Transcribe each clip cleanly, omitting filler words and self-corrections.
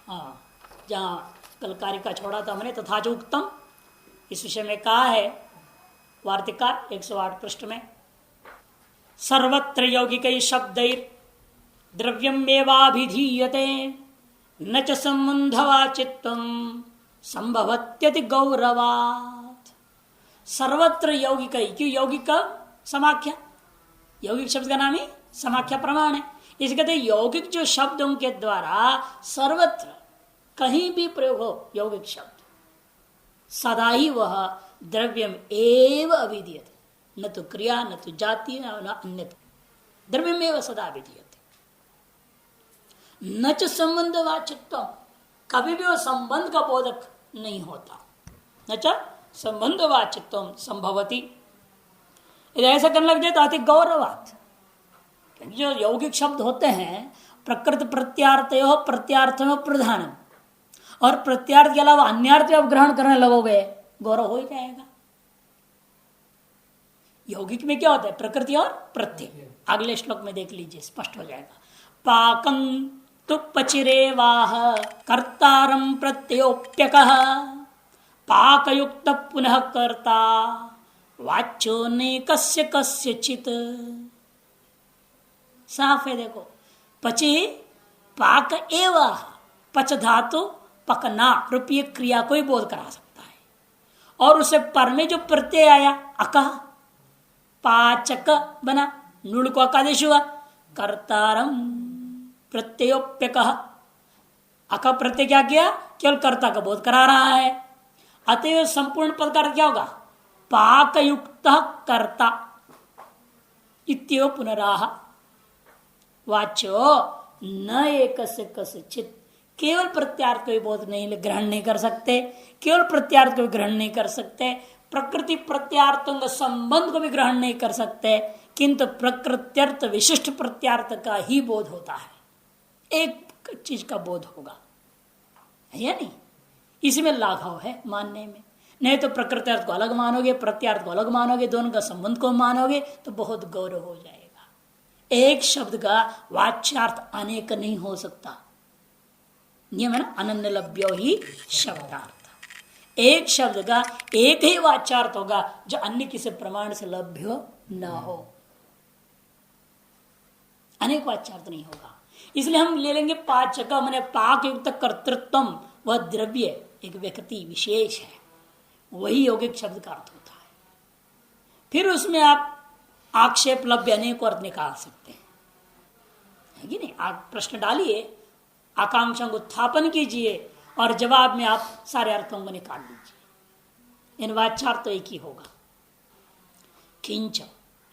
हाँ, जहाँ कल कार्य का छोड़ा था हमने तथा जो उत्तम इस विषय में कहा है वार्तिकार 108 पृष्ठ में, सर्वत्र यौगिक शब्दैर द्रव्यमेवाभिधीयते न च संबंधवाचित्वं संभवत्यति गौरवात्। सर्वत्र यौगिक, क्यों यौगिक का समाख्या, यौगिक शब्द का नाम ही समाख्या प्रमाण है। इसे कहते हैं यौगिक जो शब्दों के द्वारा सर्वत्र कहीं भी प्रयोग हो यौगिक शब्द, सदा ही वह द्रव्यम एव अभिधीयते, न तो क्रिया न तो जाति न अन्य, द्रव्यम एव सदा अभिधीयते। न च संबंध वाचित्व, कभी भी वो संबंध का बोधक नहीं होता। न च संबंध वाचित्व संभवती, ऐसा करने लग जाए तो अति गौरवात। क्योंकि जो यौगिक शब्द होते हैं प्रकृत प्रत्यार्थयो प्रत्यार्थनो प्रधानम, और प्रत्यार्थ के अलावा अन्यार्थ आप ग्रहण करने लगोगे गौरव हो ही जाएगा। यौगिक में क्या होता है, प्रकृति और प्रत्यय। अगले श्लोक में देख लीजिए, स्पष्ट हो जाएगा। पाकं तु पचिरेवाह कर्तारं प्रत्ययोप्यकः, पाकयुक्त पुनः कर्ता वाच्यो नैकस्य कस्यचित्। साफ है, देखो, पचे पाक एवं, पच धातु पकना रूपीय क्रिया को ही बोध करा सकता है, और उसे पर में जो प्रत्यय आया अकह, पाचक बना, नुड़ को अकादेश हुआ, कर्तारम प्रत्ययोप्यकः, अक प्रत्यय क्या किया, केवल कर्ता का बोध करा रहा है। अतएव संपूर्ण पद का क्या होगा, पाकयुक्त कर्ता इत्यो पुनराह वाच्यो न एकस्य कस्यचित्। केवल प्रत्यार्थ को बोध नहीं ग्रहण नहीं कर सकते, केवल प्रत्यार्थ को भी ग्रहण नहीं कर सकते, प्रकृति प्रत्यार्थों का संबंध को भी ग्रहण नहीं कर सकते, किंतु प्रकृत्यर्थ विशिष्ट प्रत्यार्थ का ही बोध होता है, एक चीज का बोध होगा, है या नहीं। इसी में लाघव है मानने में। नहीं तो प्रकृत्यर्थ को अलग मानोगे, प्रत्यार्थ को अलग मानोगे, दोनों का संबंध को मानोगे तो बहुत गौरव हो जाएगा। एक शब्द का वाच्यार्थ अनेक नहीं हो सकता, नियम है ना, अनन्य लभ्यो ही शब्दार्थ। एक शब्द का एक ही वाच्यार्थ होगा जो अन्य किसी प्रमाण से लभ्य न हो, अनेक वाच्यार्थ नहीं होगा। इसलिए हम ले लेंगे पाचक, मैंने पाक युक्त कर्तृत्व, वह द्रव्य एक व्यक्ति विशेष है, वही यौगिक शब्द का अर्थ होता है। फिर उसमें आप आक्षेप लभ्य अनेक अर्थ निकाल सकते हैं, है कि नहीं। आप प्रश्न डालिए, आकांक्षा को उत्थापन कीजिए और जवाब में आप सारे अर्थों को निकाल लीजिए। इन वाच्यार्थ तो एक ही होगा। किंच,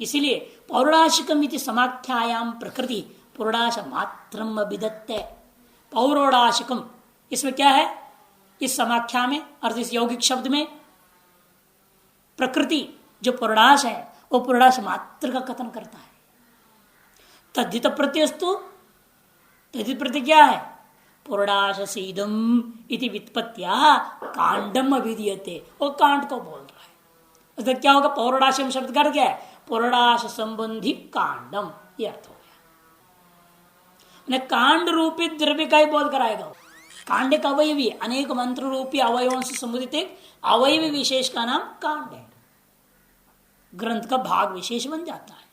इसीलिए पौराशिकम इति समाख्यायाम प्रकृति पौराश मात्रम अभिदत्ते। पौरोडाशिकम, इसमें क्या है, इस समाख्या में अर्थ इस यौगिक शब्द में प्रकृति जो पौराश है वो पौराश मात्र का कथन करता है। तद्धित प्रत्यस्तु, तद्धित प्रत्यय क्या है, पौराश सीदम इति व्युत्पत्त्या कांडम अभिधीयते, वो कांड को बोल रहा है। तो क्या होगा, पौराशम शब्द कर क्या है, पौराश संबंधी कांडम, ये अर्थ हो गया। कांड रूपी द्रव्य का ही बोध कराएगा। कांड का अवयवी, अनेक मंत्र रूपी अवयवों से संबंधित एक अवयवी विशेष का नाम कांड है, ग्रंथ का भाग विशेष बन जाता है।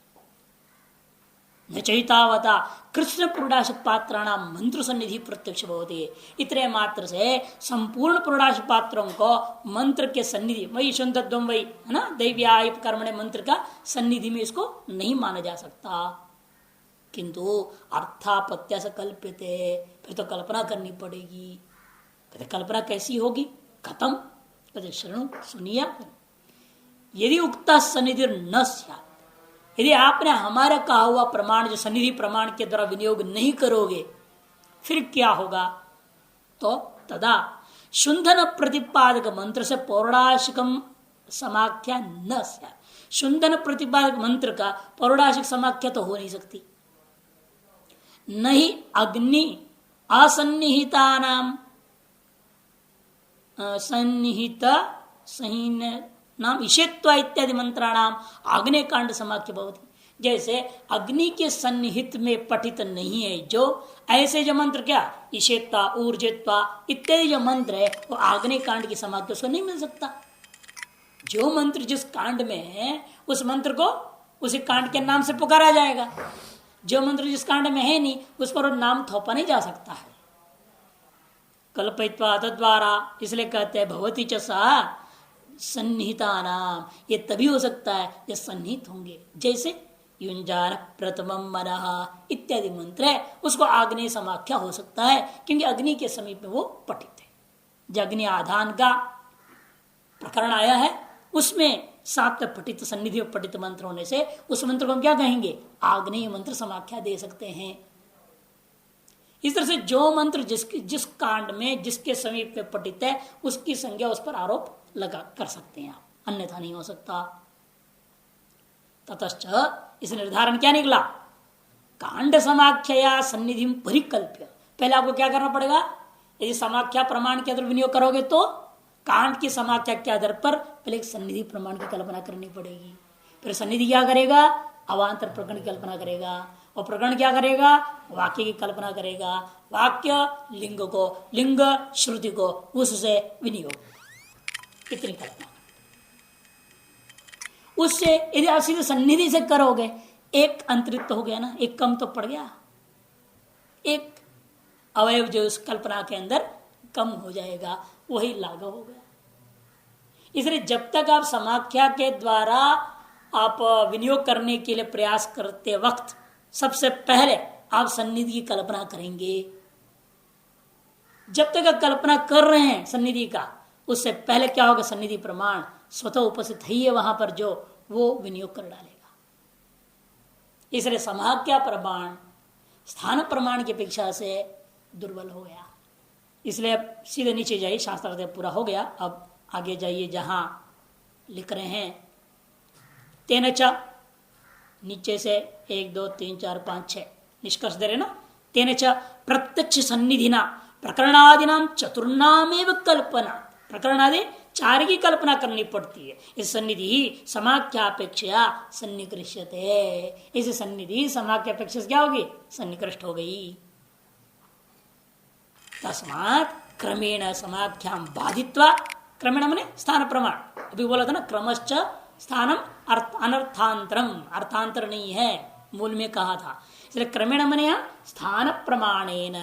न चैतावता कृष्ण पुरुषाश पात्राणाम मंत्र सन्निधि प्रत्यक्ष होती है। इतने मात्र से संपूर्ण पुरुषाश पात्रों को मंत्र के सन्निधि, वही शुद्धत्वम वही है ना, दैव्याय कर्मणे मंत्र का सन्निधि में इसको नहीं माना जा सकता। किंतु अर्थापत्या से कल्प्यते, फिर तो कल्पना करनी पड़ेगी। कहते कल्पना कैसी होगी, खत्म, कहते शरणु सुनिया। यदि उक्ता सन्निधि न स्यात्, यदि आपने हमारा कहा हुआ प्रमाण जो सन्निधि प्रमाण के द्वारा विनियोग नहीं करोगे, फिर क्या होगा, तो तदा शुंधन प्रतिपादक मंत्र से पौराशिकम समाख्या न स्यात्। शुंधन प्रतिपादक मंत्र का पौराशिक समाख्या तो हो नहीं सकती। नहीं अग्नि असन्निहिता नाम सन्निहित सहीन नाम ईशेत्वा इत्यादि मंत्राणाम आग्नेय कांड समाख्य भवति। जैसे अग्नि के सन्निहित में पठित नहीं है जो, ऐसे जो मंत्र क्या ईशेत्ता ऊर्जित्वा इत्यादि जो मंत्र है वो आग्नेय कांड की समाप्ति उसको नहीं मिल सकता। जो मंत्र जिस कांड में है उस मंत्र को उसी कांड के नाम से पुकारा जाएगा। जो मंत्र जिस कांड में है नहीं उस पर नाम थोपा नहीं जा सकता है। कल्पयित्वा तद्वारा, इसलिए कहते हैं भवती च सा सन्निहिता नाम, ये तभी हो सकता है जब सन्निहित होंगे। जैसे युंजान प्रथमम मनः इत्यादि मंत्र है उसको आग्नेय समाख्या हो सकता है क्योंकि अग्नि के समीप में वो पठित है। जो अग्नि आधान का प्रकरण आया है उसमें सात पठित सन्निधि पठित मंत्र होने से उस मंत्र को हम क्या कहेंगे आग्नेय मंत्र समाख्या दे सकते हैं। इस तरह से जो मंत्र जिस कांड में जिसके समीप में पठित है उसकी संज्ञा उस पर आरोप लगा कर सकते हैं आप, अन्यथा नहीं हो सकता। ततश्च इस निर्धारण क्या निकला, कांड समाख्या सन्निधि परिकल्प्य। पहले आपको क्या करना पड़ेगा, यदि समाख्या प्रमाण के आधार विनियोग करोगे तो कांड की समाख्या के आधार पर पहले एक सन्निधि प्रमाण की कल्पना करनी पड़ेगी। फिर सन्निधि क्या करेगा, अवांतर प्रकरण की कल्पना करेगा, और प्रकरण क्या करेगा, वाक्य की कल्पना करेगा। वाक्य लिंग को, लिंग श्रुति को, उससे विनियोग, इतनी कल्पना। उससे यदि आप सीधे सन्निधि से करोगे एक अंतरित हो गया ना, एक कम तो पड़ गया, एक अवयव जो उस कल्पना के अंदर कम हो जाएगा, वही लागू हो गया। इसलिए जब तक आप समाख्या के द्वारा आप विनियोग करने के लिए प्रयास करते वक्त सबसे पहले आप सन्निधि की कल्पना करेंगे। जब तक आप कल्पना कर रहे हैं सन्निधि का, उससे पहले क्या होगा, सन्निधि प्रमाण स्वतः उपस्थित ही है वहां पर जो वो विनियोग कर डालेगा। इसलिए समाख्या प्रमाण स्थान प्रमाण की अपेक्षा से दुर्बल हो गया। इसलिए अब सीधे नीचे जाइए, शास्त्रार्थ पूरा हो गया, अब आगे जाइए जहां लिख रहे हैं तेन च, नीचे से 1 2 3 4 5 6 निष्कर्ष दे रहे ना। तेन च प्रत्यक्ष सन्निधिना प्रकरणादिनाम चतुर्नामेव कल्पना, प्रकरणादि 4 की कल्पना करनी पड़ती है। इस सन्निधि समाख्यापेक्षा सन्निकृष्यते, इस सन्निधि समाख्यापेक्षा क्या होगी, सन्निकृष्ट हो गई। तस्मात् क्रमेण समाख्याम बाधित्वा, क्रमेण माने स्थान प्रमाण, अभी बोला था ना क्रमश्च स्थानम अनर्थांतरम, अर्थांतर नहीं है, मूल में कहा था। इसलिए क्रमेण माने यहाँ स्थान प्रमाणेन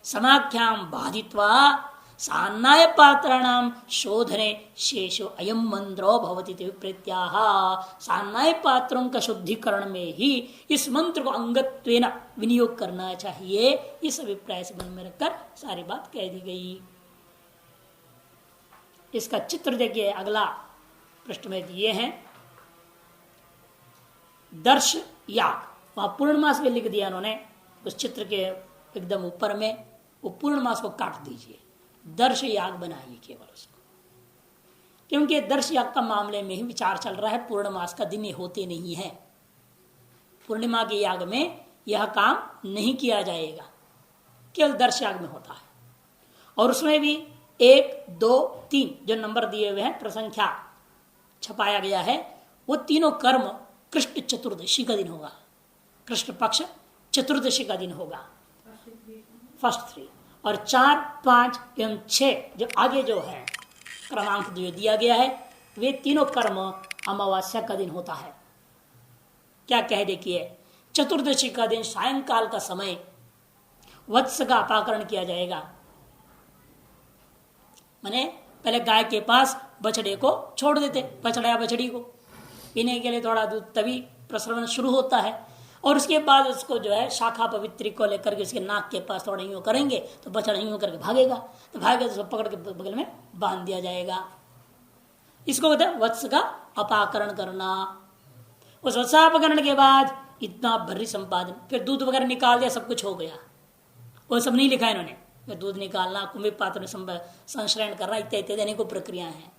समाख्याम बाधित्वा सान्नाय पात्राणाम शोधने शेषो अयम मंत्रो भवति विप्रीत्याह, सान्नाय पात्रों का शुद्धिकरण में ही इस मंत्र को अंगत्वेन विनियोग करना चाहिए। इस अभिप्राय से मन में रखकर सारी बात कह दी गई। इसका चित्र देखिए, अगला पृष्ठ में दिए हैं दर्श याग, वहां पूर्णमास में लिख दिया उन्होंने उस चित्र के एकदम ऊपर में, वो पूर्णमास को काट दीजिए, दर्श याग बनाइए केवल उसको, क्योंकि दर्श याग का मामले में ही विचार चल रहा है। पूर्णमास का दिन ये होते नहीं है, पूर्णिमा के याग में यह काम नहीं किया जाएगा, केवल दर्श याग में होता है। और उसमें भी 1 2 3 जो नंबर दिए हुए हैं प्रसंख्या छपाया गया है, वो तीनों कर्म कृष्ण चतुर्दशी का दिन होगा, कृष्ण पक्ष चतुर्दशी का दिन होगा, फर्स्ट 3, और 4 5 एवं 6 जो आगे जो है क्रमांक जो दिया गया है, वे तीनों कर्म अमावस्या का दिन होता है। क्या कह देखिए, चतुर्दशी का दिन सायंकाल का समय वत्स का अपाकरण किया जाएगा, माने पहले गाय के पास बछड़े को छोड़ देते, बछड़ा या बछड़ी को पीने के लिए थोड़ा दूध, तभी प्रसरण शुरू होता है। और उसके बाद उसको जो है शाखा पवित्री को लेकर के उसके नाक के पास थोड़ा यूं करेंगे तो बछड़ा यूं करके भागेगा, तो भागेगा तो उसको पकड़ के बगल में बांध दिया जाएगा। इसको कहते हैं वत्स का अपाकरण करना। उस वत्सापकरण के बाद इतना भर्री संपादन, फिर दूध वगैरह निकाल दिया, सब कुछ हो गया, वो सब नहीं लिखा इन्होंने। दूध निकालना, कुंभी पात्र में संश्रयण करना इत्यादि अनेकों प्रक्रिया है।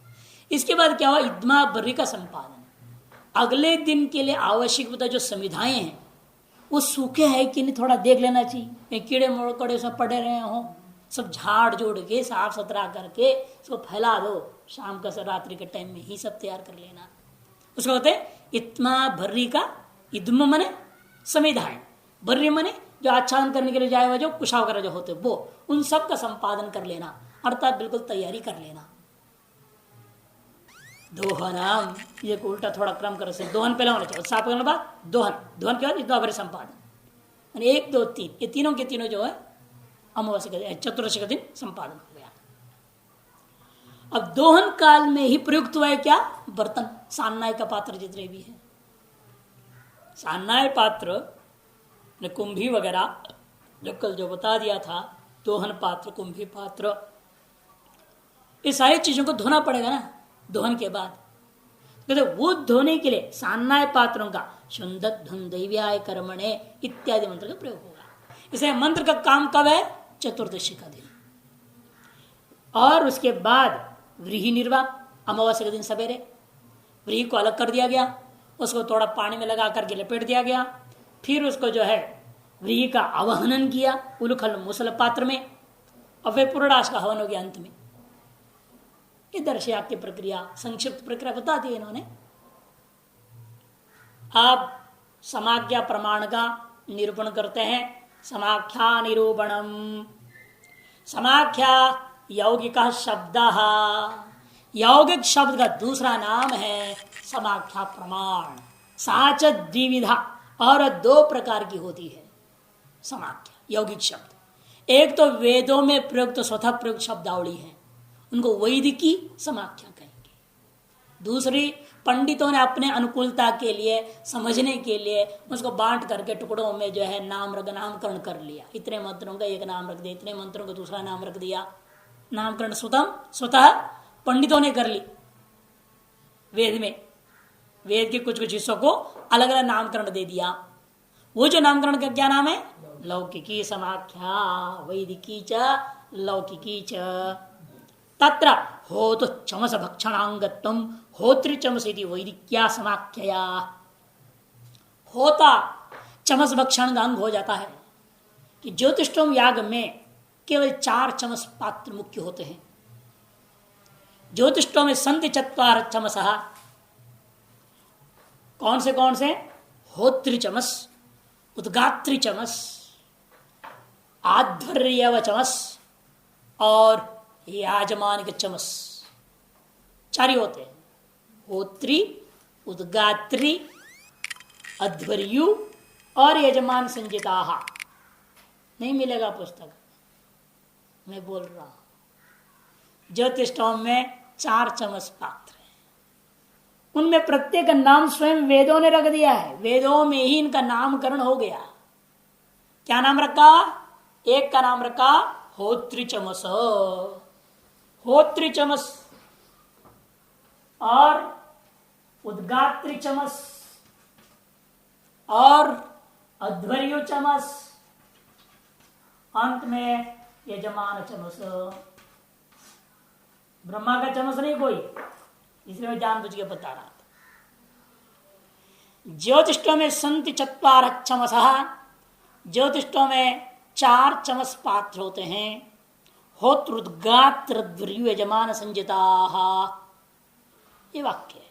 इसके बाद क्या हुआ, इदमा बर्री का संपादन, अगले दिन के लिए आवश्यक होता जो संविधाएं हैं वो सूखे है कि नहीं थोड़ा देख लेना चाहिए, कीड़े मकोड़े सब पड़े रहे हो, सब झाड़ जोड़ के साफ सुथरा करके इसको फैला दो, शाम का रात्रि के टाइम में ही सब तैयार कर लेना। उसको होते इत्मा भर्री का इद्म मने संविधान, भर्री मने जो आच्छादन करने के लिए जाए हुआ जो कुशा वगैरह जो होते वो, उन सब का संपादन कर लेना, अर्थात बिल्कुल तैयारी कर लेना। दोहनाम, ये उल्टा थोड़ा क्रम कर से दोहन पहले होना चाहिए, साफ करने के बाद दोहन, दोहन के बाद इतना भरे संपादन, 1 2 3 ये तीनों के तीनों जो है अमावस्या का दिन, चतुर्दशी का दिन संपादन हो गया। अब दोहन काल में ही प्रयुक्त हुआ है क्या, बर्तन, सान्नाय का पात्र जितने भी है, सान्नाय पात्र ने कुंभी वगैरह जो कल जो बता दिया था, दोहन पात्र, कुंभी पात्र, ये सारी चीजों को धोना पड़ेगा ना दोहन के बाद। कहते वो धोने के लिए सान्नाय पात्रों का शुद्ध धुन दैव्याय कर्मणे इत्यादि मंत्र का प्रयोग होगा। इसे मंत्र का काम कब है, चतुर्दशी का दिन, और उसके बाद व्रीहि निर्वाह, अमावस्या के दिन सवेरे व्रीहि को अलग कर दिया गया, उसको थोड़ा पानी में लगा करके लपेट दिया गया, फिर उसको जो है व्रीहि का आवाहनन किया उलखल मुसल पात्र में, और फिर पूर्णाश का हवन हो गया अंत में। ये दर्शयाग की प्रक्रिया, संक्षिप्त प्रक्रिया बता दी इन्होंने। अब समाख्या प्रमाण का निरूपण करते हैं। समाख्या निरूपणम, समाख्या यौगिक शब्द, यौगिक शब्द का दूसरा नाम है समाख्या प्रमाण। साच द्विविधा, और 2 प्रकार की होती है समाख्या यौगिक शब्द। एक तो वेदों में प्रयुक्त स्वतः प्रयुक्त शब्दावली है, उनको वैदिकी समाख्या कहेंगे। दूसरी पंडितों ने अपने अनुकूलता के लिए, समझने के लिए उसको बांट करके टुकड़ों में जो है नामकरण कर लिया। इतने मंत्रों का एक नाम रख दिया, इतने मंत्रों का दूसरा नाम रख दिया। नामकरण स्वतः पंडितों ने कर ली। वेद में वेद के कुछ कुछ हिस्सों को अलग अलग नामकरण दे दिया। वो जो नामकरण का क्या नाम है, लौकिकी समाख्या, वैदिकी च लौकिकी च। तत्र होतु चमस भक्षणांगत्वम होत्री चमस इति वैदिक्या समाख्या। होता चमस भक्षण का अंग हो जाता है कि ज्योतिषोम याग में केवल 4 चमस पात्र मुख्य होते हैं। ज्योतिषों में संति 4 चमस। कौन से, होत्री चमस, उद्गात्री चमस, आध्वर्यव चमस और याजमान के चमस, 4 ही होते हैं। होत्री, उद्गात्री, अध्वर्यु और यजमान संजिता। नहीं मिलेगा पुस्तक, मैं बोल रहा हूं। ज्योतिषोम में 4 चमस पात्र हैं, उनमें प्रत्येक नाम स्वयं वेदों ने रख दिया है। वेदों में ही इनका नामकरण हो गया। क्या नाम रखा, एक का नाम रखा होत्री चमस, होत्री चमस, और उद्गात्री चमस, और अध्वर्यु चमस, अंत में यजमान चमस। ब्रह्मा का चमस नहीं कोई, इसलिए मैं जानबूझ के बता रहा था। ज्योतिषों में संति 4 चमस, ज्योतिषों में 4 चमस पात्र होते हैं। होत्रुद्गात्र यजमान संजिता, ये वाक्य है।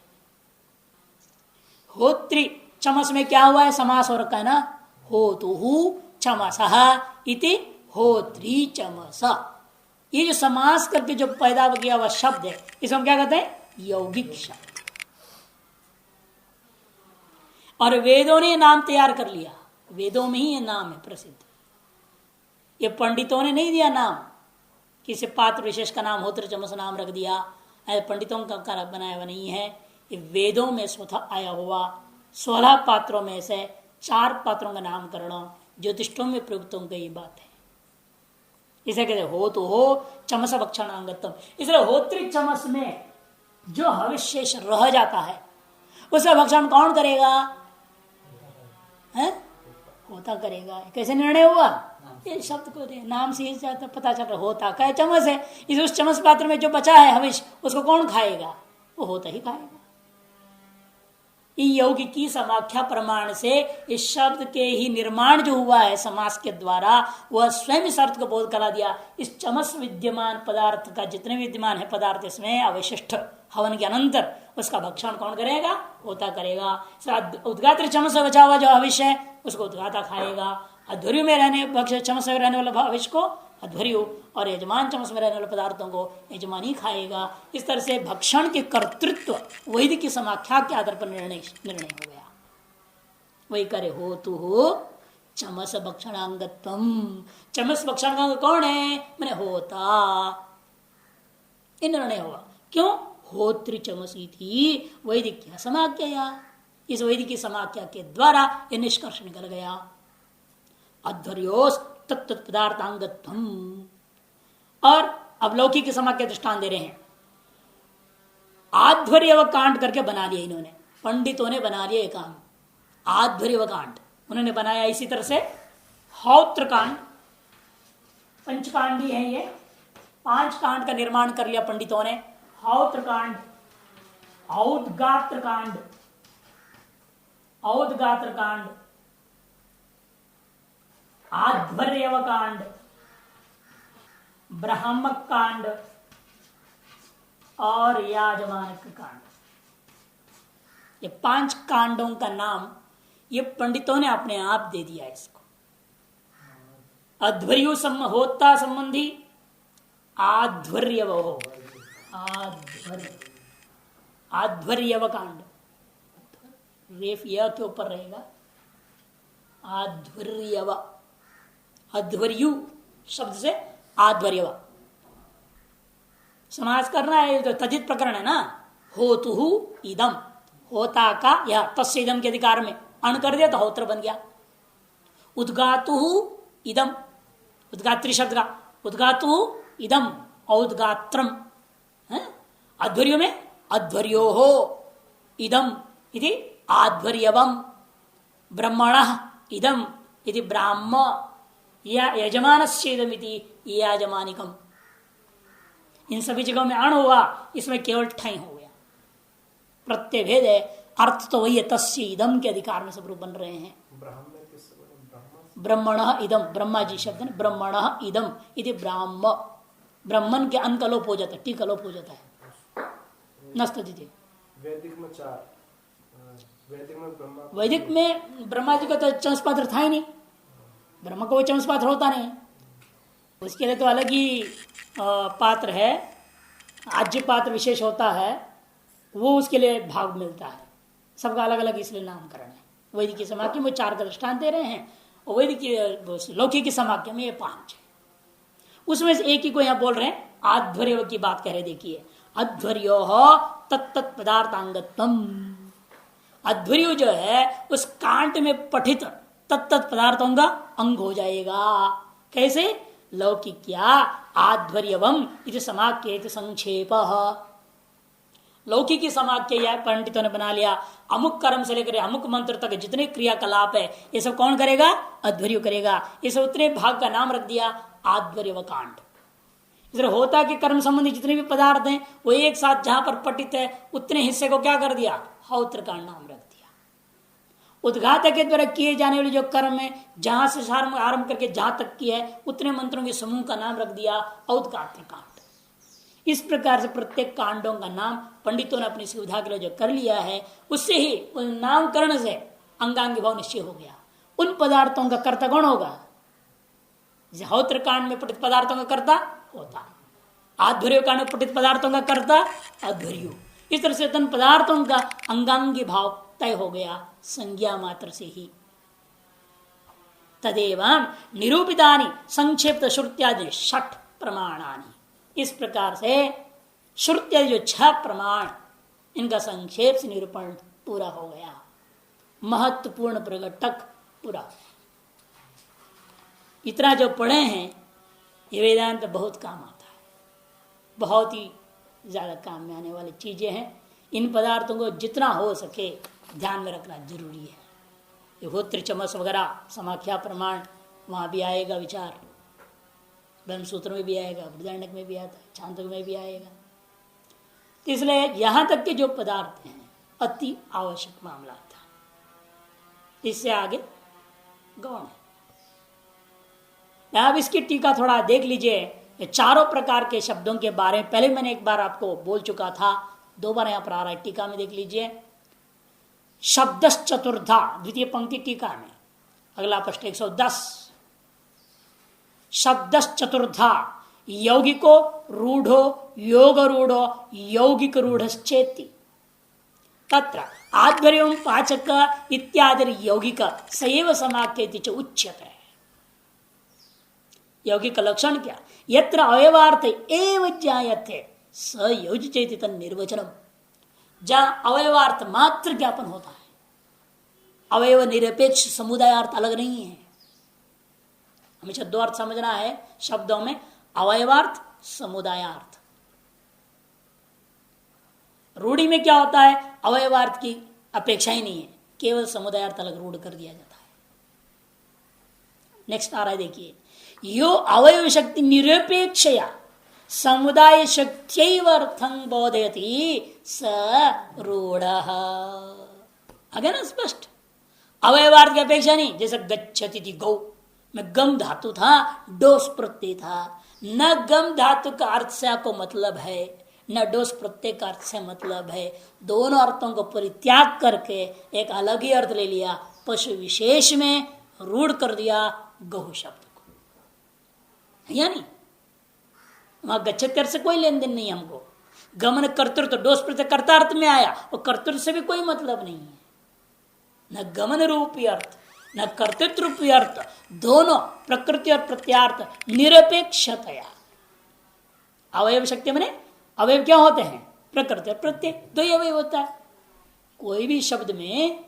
होत्री चमस में क्या हुआ है, समास हो रखा है ना, होतु चमसः इति होत्री चमस। ये जो समास करके जो पैदा किया हुआ शब्द है, इसको हम क्या कहते हैं, यौगिक शब्द। और वेदों ने नाम तैयार कर लिया, वेदों में ही ये नाम है प्रसिद्ध। ये पंडितों ने नहीं दिया नाम, किसी पात्र विशेष का नाम होत्र चमस नाम रख दिया, पंडितों का बनाया हुआ नहीं है। ये वेदों में स्वतः आया हुआ 16 पात्रों में से 4 पात्रों का नामकरण ज्योतिषों में प्रयुक्तों की ये बात है। इसे कहते हो तो हो चमस भक्षणांगत्वम। इसलिए होत्री चमस में जो हविशेष रह जाता है उसका भक्षण कौन करेगा, है होता करेगा। कैसे निर्णय हुआ, ये शब्द को दे नाम से ही पता चल रहा, होता का चमस है। इस उस चमस पात्र में जो बचा है हविष, उसको कौन खाएगा, वो होता ही खाएगा। यौगिकी समाख्या प्रमाण से इस शब्द के ही निर्माण जो हुआ है समास के द्वारा, वह स्वयं इस अर्थ को बोध करा दिया। इस चमस विद्यमान पदार्थ का जितने विद्यमान है पदार्थ, इसमें अवशिष्ट हवन के अनंतर उसका भक्षण कौन करेगा? होता करेगा। उद्गात्र चमस से बचा हुआ जो हविष्य है उसको उद्गाता खाएगा। अध्वर्यु में रहने चमस में रहने वाला भविष्य को अध्वर्यु, और यजमान चमस में रहने वाले पदार्थों को यजमान ही खाएगा। इस तरह से भक्षण के कर्तृत्व वैदिक की समाख्या के आधार पर निर्णय हो गया। वही करे हो तू हो चमस भक्षणांगत्वम। चमस भक्षणांग कौन है? मैंने होता, ये निर्णय हुआ। क्यों? होत्री चमसी थी वैदिक समाख्या। इस वैदिक की समाख्या के द्वारा यह निष्कर्ष निकल गया। अध्वर्योस तत्त पदार्थांगत्वम। और अब लौकिक समाख्या दृष्टान दे रहे हैं। आध्वर्य कांड करके बना लिया इन्होंने, पंडितों ने बना लिया काम आध्वर्य कांड उन्होंने बनाया। इसी तरह से हौत्र कांड, पंचकांडी है ये, 5 कांड का निर्माण कर लिया पंडितों ने। हौत्र कांड, औदगात्र कांड, औदगात्र कांड, आध्वर्यव कांड, ब्राह्मक कांड और याजमानक कांड। ये 5 कांडों का नाम ये पंडितों ने अपने आप दे दिया इसको। अध्वर्यु होता संबंधी आध्वर्यव हो, आध्वर्यव कांड, रेफ य के ऊपर रहेगा आध्वर्यव। अध्वर्यु शब्द से आध्वर्यव समास करना है। तो तजित प्रकरण है ना, होतु इदम, होता का या तस्य इदम के अधिकार में अण कर दिया तो होत्र बन गया। उद्गातु इदम, उद्गात्री शब्द का उद्गातु इदम औदगात्रम। अध्वर्यो में अध्वर्यो हो इदम इति आध्वर्यवम, ब्रह्मणः इदम इति ब्राह्म, या यजमानस्येदमिति याजमानिकम। इन सभी जगहों में अण हुआ, इसमें केवल ठय हो गया। प्रत्यय भेद है, अर्थ तो वही है, तस्य इदम के अधिकार में सब रूप बन रहे हैं। ब्रह्मणः इदम, ब्रह्मा जी शब्द है, ब्रह्मणः इदम इति ब्राह्म। ब्राह्मण के अन का लोप हो जाता है, टी का लोप हो जाता है। नस्त वैदिक में 4, वैदिक में ब्रह्मा जी का तो चंस पात्र था ही नहीं, ब्रह्मा को चंस पात्र होता नहीं। उसके लिए तो अलग ही पात्र है, आज्य पात्र विशेष होता है, वो उसके लिए भाग मिलता है। सबका अलग अलग इसलिए नामकरण है। वैदिक की समाख्या में 4 का दृष्टांत दे रहे हैं, और वैदिक लौकिक की समाख्या में ये 5 है। उसमें से एक ही को यहाँ बोल रहे हैं, आध्वर्य की बात कह रहे। देखिए, अध्वर्यो तत्त पदार्थांगत्वम। अध्वर्यु जो है उस कांट में पठित तत्त पदार्थों का अंग हो जाएगा। कैसे? लौकिक्या आध्वर्यवम इति समाख्येति संक्षेप। लौकिकी समाख्या या पंडितों ने बना लिया। अमुक कर्म से लेकर अमुक मंत्र तक जितने क्रियाकलाप है ये सब कौन करेगा? अध्वर्यु करेगा। इस उतने भाग का नाम रख दिया आध्वर्यव कांड। इधर होता के कर्म संबंधी जितने भी पदार्थ हैं वो एक साथ जहां पर पठित है उतने हिस्से को क्या कर दिया? हौत्र कांड नाम रख दिया। उद्घात के द्वारा किए जाने वाले जो कर्म है जहां से आरंभ करके जहां तक किया है उतने मंत्रों के समूह का नाम रख दिया औदगात्र कांड। इस प्रकार से प्रत्येक कांडों का नाम पंडितों ने अपनी सुविधा के लिए जो कर लिया है उससे ही उन नामकरण से अंगांगी भाव निश्चय हो गया। उन पदार्थों का कर्ता कौन होगा? हौत्र कांड में पठित पदार्थों का कर्ता होता, आध्वर्य कांड में पठित पदार्थों का कर्ता अध्वर्यु। इस तरह से तन पदार्थों का अंगांगी भाव तय हो गया संज्ञा मात्र से ही। तदेवं निरूपितानि संक्षिप्त श्रुत्यादि 6 प्रमाणानि। इस प्रकार से श्रुत्यादि जो 6 प्रमाण इनका संक्षेप से निरूपण पूरा हो गया। महत्वपूर्ण प्रकटक पूरा। इतना जो पढ़े हैं ये वेदांत बहुत काम आता है, बहुत ही ज्यादा काम में आने वाली चीजें हैं। इन पदार्थों को जितना हो सके ध्यान में रखना जरूरी है। ये होत्र चमस वगैरह समाख्या प्रमाण वहां भी आएगा विचार, ब्रह्मसूत्र में भी आएगा, बृहदारण्यक में भी आता है, छांदोग्य में भी आएगा। इसलिए यहां तक के जो पदार्थ हैं अति आवश्यक मामला था। इससे आगे गौण है। अब इसकी टीका थोड़ा देख लीजिए। ये चारों प्रकार के शब्दों के बारे में पहले मैंने एक बार आपको बोल चुका था, दो बार यहां पर आ रहा है, टीका में देख लीजिए। शब्दश्चतुर्धा द्वितीय पंक्ति टीका में, अगला पृष्ठ 110। शब्दश्चतुर्धा यौगिको रूढ़ो योग रूढ़ो यौगिक रूढ़श्चेति तत्र आध्वर्यं पाचक इत्यादि यौगिक सैव समाख्येति च उच्यते। यौगिक लक्षण क्या? यत्र अवयवार्थ एव ज्ञायते स योजिचेति तन्निर्वचनम्। जहां अवयवार्थ मात्र ज्ञापन होता है, अवयव निरपेक्ष समुदायार्थ अलग नहीं है। हमेशा दो अर्थ समझना है शब्दों में, अवयवार्थ समुदायार्थ। रूढ़ी में क्या होता है? अवयवार्थ की अपेक्षा ही नहीं है, केवल समुदायार्थ अलग रूढ़ कर दिया जाता है। नेक्स्ट आ रहा है, देखिए। यो अवयव शक्ति निरपेक्षया समुदाय शक्त्यर्थं बोधयति स रूढ़। आगे ना स्पष्ट, अवयवार्थ की अपेक्षा नहीं। जैसे गच्छति थी गौ में गम धातु था, डोस प्रत्यय था। न गम धातु का अर्थ से को मतलब है, न डोस प्रत्यय का अर्थ से मतलब है। दोनों अर्थों को परित्याग करके एक अलग ही अर्थ ले लिया, पशु विशेष में रूढ़ कर दिया गहु शब्द को। यानी वहां गच्छति से कोई लेन देन नहीं है हमको। गमन कर्तृत्व डोस प्रत्यय कर्ता अर्थ में आया, और कर्तृत्व से भी कोई मतलब नहीं है। न गमन रूपी अर्थ न कर्तृत्व रूपी अर्थ, दोनों प्रकृति और प्रत्यार्थ निरपेक्षतया। अवयव शक्ति माने अवयव क्या होते हैं? प्रकृति और प्रत्यय, दो ही अवयव होता है। कोई भी शब्द में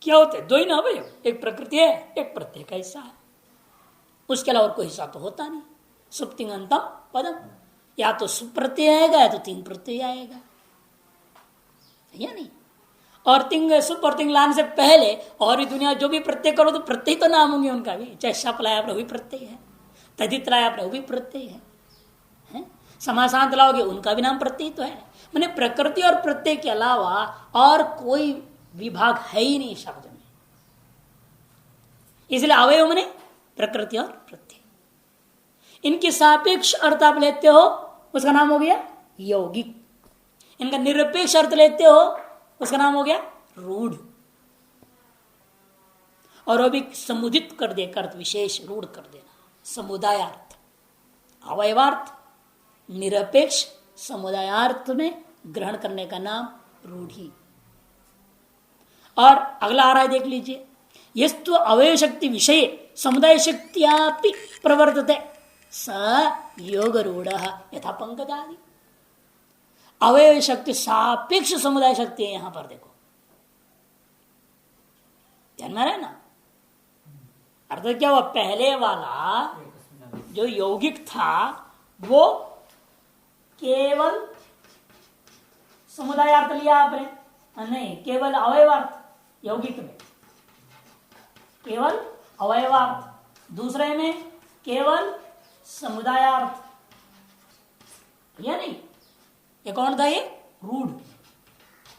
क्या होते हैं? दो ही ना अवयव, एक प्रकृति है, एक प्रत्यय का हिस्सा है। उसके अलावा कोई हिस्सा तो होता नहीं। सुप्तिंगंतम पदम, या तो सुप्रत्यय आएगा या तो तीन प्रत्यय आएगा, या नहीं? और तिंग सुप और तिंग लाने से पहले और भी दुनिया जो भी प्रत्यय करो तो प्रत्यय तो नाम होंगे उनका भी। चाहे शप लाया आपने वो भी प्रत्यय है, तदित लाया आपने वो भी प्रत्यय है, समासांत लाओगे उनका भी नाम प्रत्यय तो है। मैंने प्रकृति और प्रत्यय के अलावा और कोई विभाग है ही नहीं शब्द में। इसलिए अवयव मैंने प्रकृति और प्रत्यय, इनके सापेक्ष अर्थ आप लेते हो, उसका नाम हो गया यौगिक। इनका निरपेक्ष अर्थ लेते हो, उसका नाम हो गया रूढ़। और वो भी समुदित कर दे, अर्थ विशेष रूढ़ कर देना, समुदायार्थ। अवयवार्थ निरपेक्ष समुदायार्थ में ग्रहण करने का नाम रूढ़ी। और अगला आ रहा है, देख लीजिए। यस्तु अवयव शक्ति विषय समुदाय शक्तियापि प्रवर्तते स योग रूढ़ यथा पंकजादि। अवयव शक्ति सापेक्ष समुदाय शक्ति है। यहां पर देखो, ध्यान में रहे ना। अर्थात क्या हुआ? पहले वाला जो यौगिक था वो केवल समुदायार्थ लिया आपने, नहीं, केवल अवयवार्थ। यौगिक में केवल अवयवार्थ, दूसरे में केवल समुदायार्थ, या नहीं? ये कौन था? ये रूढ़,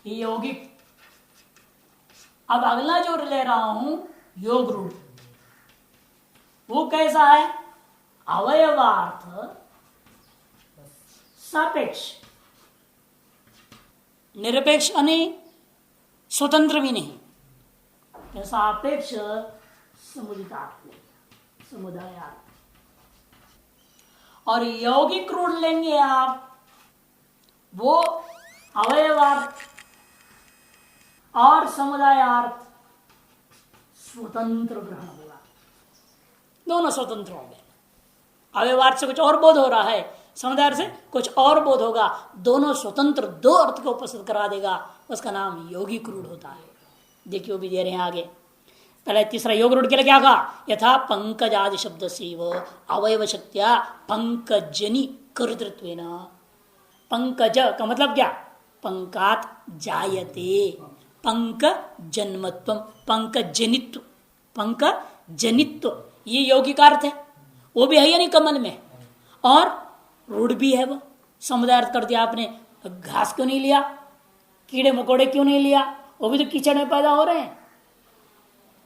ये यौगिक। अब अगला जो ले रहा हूं योग रूढ़, वो कैसा है? अवयवार्थ सापेक्ष, निरपेक्ष नहीं, स्वतंत्र भी नहीं, सापेक्ष समुदायार्थ, समुदायार्थ। और यौगिक रूढ़ लेंगे आप, वो अवयवार्थ और समुदायार्थ स्वतंत्र ग्रहण होगा, दोनों स्वतंत्र होंगे। अवयवार्थ से कुछ और बोध हो रहा है, समुदाय से कुछ और बोध होगा, दोनों स्वतंत्र दो अर्थ को उपस्थित करा देगा, उसका नाम यौगिक रूढ़ होता है। देखिए वो भी दे रहे हैं आगे। पहले तीसरा योग रूढ़ के लिए क्या कहा? यथा पंकजादि शब्द से वो अवयव शक्तिया पंकजनी कर्तृत्वेन। पंकज का मतलब क्या? पंकात जायते, पंक जन्मत्व, पंक जनित्व, पंक जनित्व, ये यौगिक अर्थ है। वो भी है या नहीं कमल में? और रूढ़ भी है वो। समुदाय अर्थ कर दिया आपने, घास क्यों नहीं लिया? कीड़े मकोड़े क्यों नहीं लिया? वो भी तो कीचड़ में पैदा हो रहे हैं।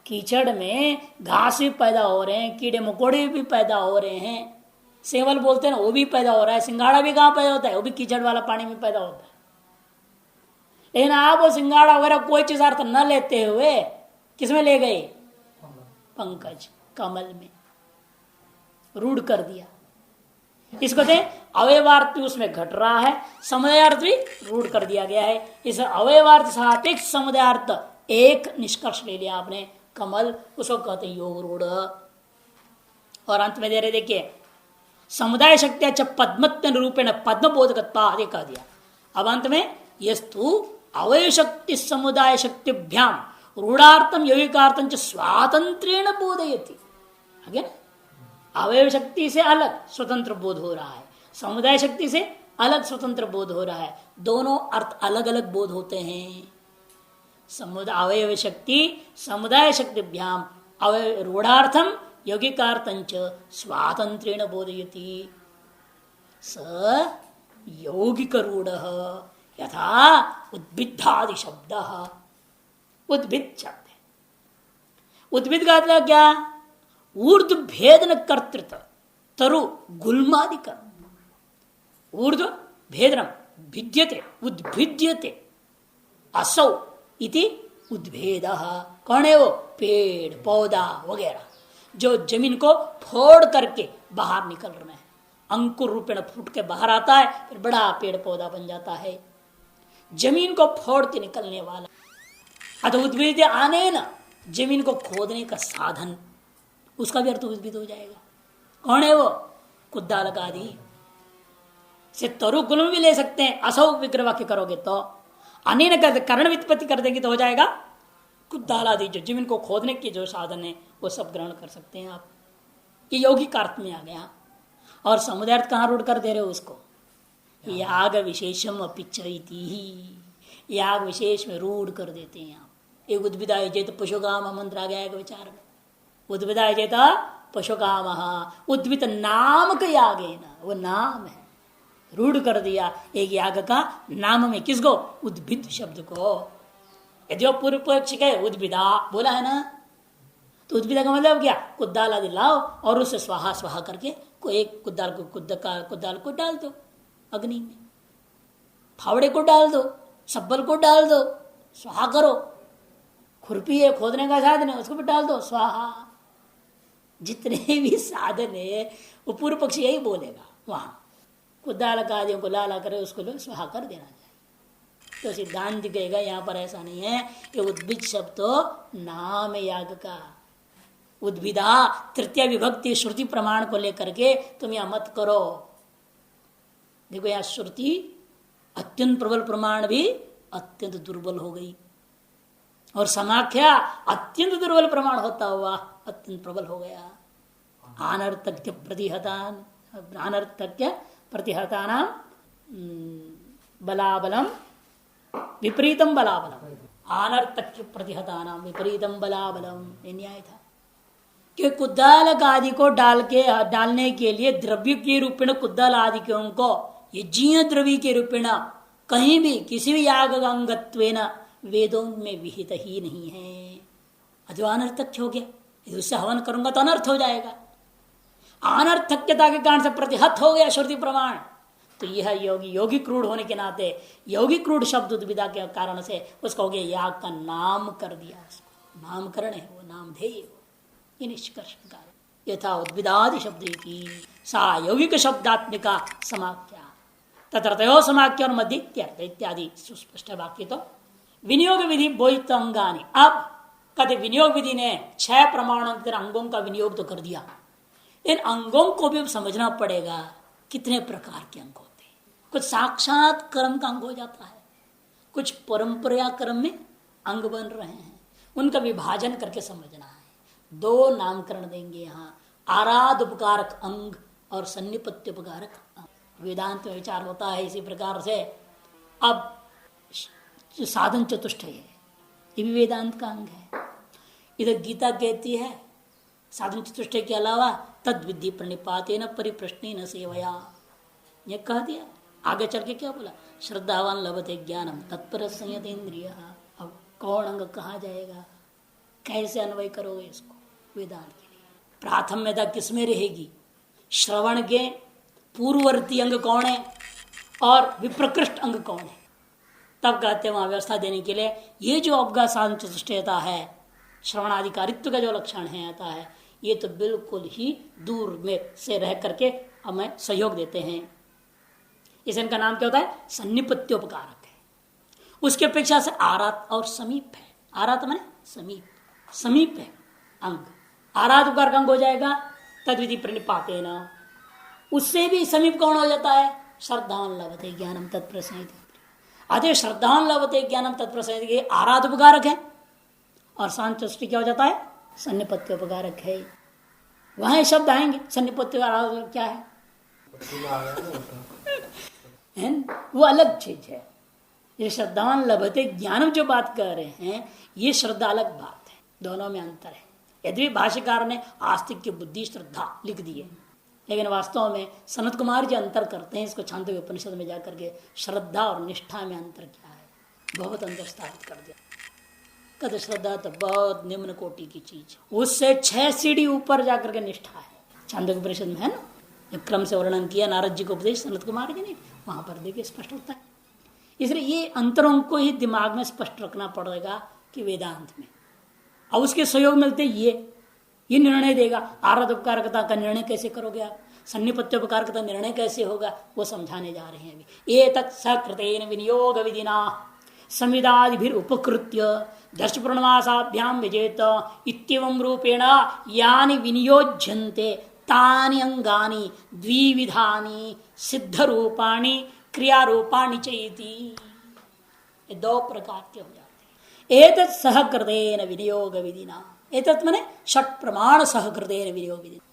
कीचड़ में घास भी पैदा हो रहे हैं, कीड़े मकोड़े भी पैदा हो रहे हैं, सेवल बोलते हैं ना, वो भी पैदा हो रहा है। सिंगाड़ा भी कहाँ पैदा होता है? वो भी कीचड़ वाला पानी में पैदा होता है। लेकिन आप वो सिंगाड़ा वगैरह कोई चीज अर्थ न लेते हुए किसमें ले गए? पंकज कमल में रूढ़ कर दिया। इसको दे अवयवार्थ उसमें घट रहा है, समुदायार्थ भी रूढ़ कर दिया गया है। इस अवयवार्थ सापेक्ष समुदायार्थ एक निष्कर्ष ले लिया आपने, कमल, उसको कहते हैं योग रूढ़। और अंत में दे रहे देखिए, समुदाय शक्ति पद्मत्व रूपेण पद्म बोधकत्वा आदि कह दिया। अब अंत में यस्तु अवय शक्ति समुदाय शक्तिभ्याम रूढ़ार्थम यौगिकार्थम च स्वातंत्रेण बोधयति। आगे अवयव शक्ति से अलग स्वतंत्र बोध हो रहा है, समुदाय शक्ति से अलग स्वतंत्र बोध हो रहा है। दोनों अर्थ अलग अलग बोध होते हैं। अवयव शक्ति समुदाय शक्तिभ्याम अवय रूढ़ार्थम यौगिकार्थंच स्वातंत्रेण बोधयति। स यौगिक रूढ़ यथा उद्भिदादि शब्द। उद्भिद शब्द, उद्भिद का मतलब क्या? ऊर्ध भेदन कर्तृत्व तरु गुल्मादिक। ऊर्ध भेदनम भिद्यते उद्भिद्यते असौ इति उद्भेद। कौन है वो? पेड़ पौधा वगैरह जो जमीन को फोड़ करके बाहर निकल रहे हैं, अंकुर रूपेण फूट के बाहर आता है, फिर बड़ा पेड़ पौधा बन जाता है। जमीन को फोड़ के निकलने वाला। अतः उद्भिद आने न जमीन को खोदने का साधन, उसका भी अर्थ उद्भिद हो जाएगा। कौन है वो? कुद्दालक आदि से तरु गुण भी ले सकते हैं। असौ विग्रह वाक्य करोगे तो अनेन कर्ण व्युत्पत्ति कर देंगे तो हो जाएगा कुद्दाल आदि, जो जमीन को खोदने के जो साधन है वो सब ग्रहण कर सकते हैं आप। ये यौगिक अर्थ में आ गया। और समुदाय अर्थ कहाँ रूढ़ कर दे रहे हो उसको? याग विशेषम अपिचैति ही, याग विशेष में रूढ़ कर देते हैं आप। एक उद्भिदाय चेत पशुकाम मंत्र आ गया है विचार में। उद्भिदाय चेत पशुकाम, उद्भिद नाम का याग है ना, वो नाम है, रूढ़ कर दिया एक याग का नाम में। किसको? उद्भिद शब्द को। यदि पूर्व पक्ष के उद्भिदा बोला है ना, तो उद्भिदा का मतलब क्या? कुद्दाल आदि लाओ और उससे स्वाहा स्वाहा करके कोई एक कुद्दाल को डाल दो अग्नि में, फावड़े को डाल दो, सब्बल को डाल दो, स्वाहा करो। खुरपी है, खोदने का साधन है, उसको भी डाल दो, स्वाहा। जितने भी साधन है वो पूर्व पक्षी यही बोलेगा। वहां कुदाल आदियों को लाला करे, उसको लो स्वाहा कर देना चाहिए। तो सिद्धांत कहेगा यहाँ पर ऐसा नहीं है। ये उद्भिद शब्द तो नाम है याग का। उद्भिदा तृतीय विभक्ति श्रुति प्रमाण को लेकर के तुम यहां मत करो। देखो यहाँ श्रुति अत्यंत प्रबल प्रमाण भी अत्यंत दुर्बल हो गई, और समाख्या अत्यंत दुर्बल प्रमाण होता हुआ अत्यंत प्रबल हो गया। अनर्थक्य प्रतिहतान, अनर्थक्य प्रतिहतानां बलाबलम विपरीतम बलाबलम, अनर्थक्य प्रतिहतानां विपरीतम बलाबलम, ये न्याय था। कि कुद्दालक आदि को डालने के लिए द्रव्य के रूपेण कुद्दाल आदि को यज्ञीय द्रव्य के रूपेण कहीं भी किसी भी याग अंगत्वेन वेदों में विहित ही नहीं है। अथवा अनर्थक्य हो गया, यदि उससे हवन करूंगा तो अनर्थ हो जाएगा। अनर्थक्यता के कारण से प्रतिहत हो गया श्रुति प्रमाण। तो यह योगी क्रूढ़ होने के नाते योगी क्रूढ़ शब्द उद्भिदा के कारण से उसका हो गया याग का नाम कर दिया। उसको नामकरण है, वो नामधेय, ये निष्कर्ष कार्य। यथा उद्भिदादि शब्द की सा यौगिक शब्दात्मिका समाख्या तत्रतयो समाख्या और मध्य इत्यादि सुस्पष्ट वाक्य। तो विनियोग विधि बोधित अंगानी, अब कहते विनियोग विधि ने 6 प्रमाणांतर अंगों का विनियोग तो कर दिया। इन अंगों को भी समझना पड़ेगा कितने प्रकार के अंग होते हैं। कुछ साक्षात कर्म का अंग हो जाता है, कुछ परंपरा कर्म में अंग बन रहे हैं, उनका विभाजन करके समझना है। 2 नामकरण देंगे यहाँ, आराध उपकारक अंग और सन्निपत्य उपकारक अंग। वेदांत में विचार होता है इसी प्रकार से। अब साधन चतुष्टय है, ये भी वेदांत का अंग है। इधर गीता कहती है साधन चतुष्टय के अलावा तद विधि प्रणिपातेन परिप्रश्नेन सेवया, ये कह दिया। आगे चल के क्या बोला, श्रद्धावान लभते ज्ञानम तत्पर संयतेन्द्रिय। अब कौन अंग कहा जाएगा, कैसे अन्वय करोगे इसको वेदांत के लिए? प्राथम्यता किसमें रहेगी? श्रवण के पूर्ववर्ती अंग कौन है और विप्रकृष्ट अंग कौन है? तब कहते हैं वहां व्यवस्था देने के लिए ये जो अवगासान चतुष्टयता है, श्रवणाधिकारित्व का जो लक्षण है आता है, ये तो बिल्कुल ही दूर में से रह करके हमें सहयोग देते हैं। इस इनका नाम क्या होता है? सन्निपत्योपकारक है। उसकी अपेक्षा से आरात और समीप है। आरात माने समीप, समीप है अंग। आरात उपकार अंग हो जाएगा तद्विधि प्रणिपाते न। उससे भी समीप कौन हो जाता है? श्रद्धान लभते ज्ञानम तत्प्रसंग। अतः श्रद्धान लभते ज्ञानम तत्प्रसंग आराध उपकारक है और सांचष्टि क्या हो जाता है? सन्निपत्योपकारक है। वहां शब्द आएंगे सन्निपत्य क्या है वो अलग चीज है। ये श्रद्धान लभते ज्ञानम जो बात कर रहे हैं ये श्रद्धा अलग बात है, दोनों में अंतर है। यदि भाष्यकार ने आस्तिक की बुद्धि श्रद्धा लिख दी है, लेकिन वास्तव में सनत कुमार जी अंतर करते हैं इसको छांदोग्य उपनिषद में जाकर के श्रद्धा और निष्ठा में अंतर क्या है, बहुत अंतर स्थापित कर दिया। कहते श्रद्धा तो बहुत निम्न कोटि की चीज, उससे 6 सीढ़ी ऊपर जाकर के निष्ठा है। छांदोग्य उपनिषद में है ना, जो क्रम से वर्णन किया नारद जी को उपदेश सनत कुमार जी ने, वहां पर देखिए स्पष्ट होता है। इसलिए ये अंतरों को ही दिमाग में स्पष्ट रखना पड़ेगा कि वेदांत में अब उसके सहयोग मिलते ये निर्णय देगा। आराध उपकारकता का निर्णय कैसे करोगे आप, सन्निपत्योपकारकता निर्णय कैसे होगा, वो समझाने जा रहे हैं अभी। ये तत्सकृतेन विनियोग विधिना संविदादिभिर उपकृत्य दर्श पूर्णमासाभ्याम विजेत इत्येवं रूपेण यानि विनियोज्यन्ते तानि अंगानि द्विविधानि सिद्ध रूपाणि क्रिया रूपाणि चेति। ये 2 प्रकार के हो जाते हैं। एतत् सहकृतेन विनियोग विधिना, एतत् माने 6 प्रमाण सहकृतेन विनियोग विधिना।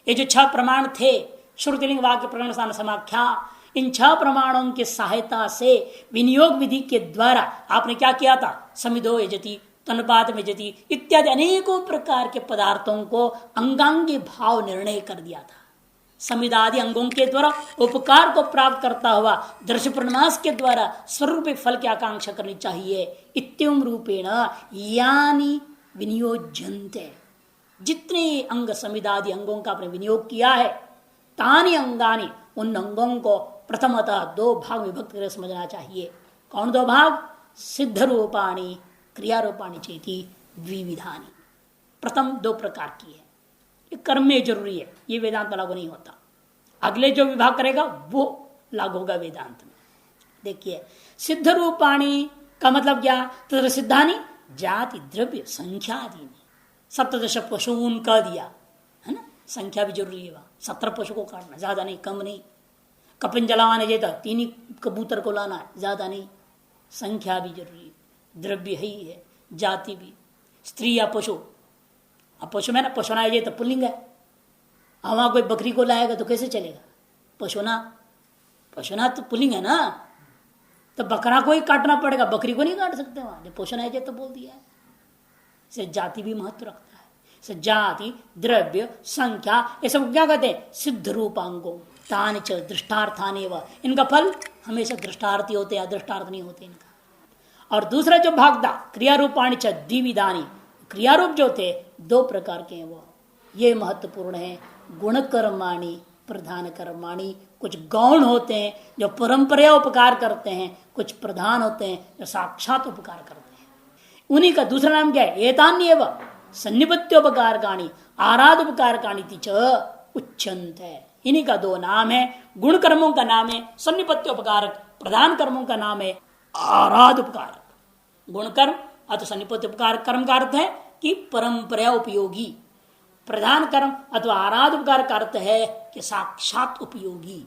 ये जो 6 प्रमाण थे श्रुतिलिंग वाक्य प्रकरण स्थान समाख्या, इन 6 प्रमाणों की सहायता से विनियोग विधि के द्वारा आपने क्या किया था? समिधो यजति, तनुपात में यजति इत्यादि अनेकों प्रकार के पदार्थों को अंगांगी भाव निर्णय कर दिया था। समिदादि अंगों के द्वारा उपकार को प्राप्त करता हुआ दर्श प्रणास के द्वारा स्वरूप फल की आकांक्षा करनी चाहिए। इत्यम रूपेण यानी विनियोज्यन्ते, जितने अंग समिदादि अंगों का आपने विनियोग किया है, तानि अंगानि, उन अंगों को प्रथमतः 2 भाग विभक्त करके समझना चाहिए। कौन 2 भाग? सिद्ध रूपाणी क्रिया रूपाणी चेति द्विविधानी। प्रथम 2 प्रकार की है, ये कर्म में जरूरी है, ये वेदांत में लागू नहीं होता। अगले जो विभाग करेगा वो लागू होगा वेदांत में। देखिए सिद्ध रूपाणी का मतलब क्या? तत्र सिद्धानी जाति द्रव्य संख्या आदि। 17 पशुओं का दिया है ना, संख्या भी जरूरी है वहां। 17 पशु को काटना, ज्यादा नहीं कम नहीं। कपिन जलावाने जेता 3 ही कबूतर को लाना है, ज्यादा नहीं। संख्या भी जरूरी है, द्रव्य ही है, जाति भी, स्त्री या पशु। अब पशु में ना पशुना ये तो पुल्लिंग है, अब वहां कोई बकरी को लाएगा तो कैसे चलेगा? पशुना, पशुना तो पुल्लिंग है ना, तो बकरा को ही काटना पड़ेगा, बकरी को नहीं काट सकते वहां। जब पशुना है तो बोल दिया है। से जाति भी महत्व रखता है। से जाति द्रव्य संख्या ये सब क्या कहते हैं? सिद्ध रूपांगों तानि च दृष्टार्थानि व, इनका फल हमेशा दृष्टार्थी होते हैं, अदृष्टार्थ नहीं होते इनका। और दूसरा जो भाग था क्रिया रूपाणी च द्विविधानी, क्रियारूप जो थे 2 प्रकार के हैं वो, ये महत्वपूर्ण है। गुण कर्माणी प्रधान कर्माणी, कुछ गौण होते हैं जो परंपरा उपकार करते हैं, कुछ प्रधान होते हैं जो साक्षात उपकार करते हैं। उन्हीं का दूसरा नाम क्या है? एतान्येव सन्निपत्योपकारकाणी आराधोपकारकाणी च उच्यन्ते। इन्हीं का 2 नाम है। गुण कर्मों का नाम है सन्निपत्योपकारक, प्रधान कर्मों का नाम है आराध उपकारक। गुण कर्म अथवा सन्निपत्योपकार कर्म का अर्थ है कि परंपरा उपयोगी, प्रधान कर्म अथवा आराध उपकार का अर्थ है कि साक्षात उपयोगी।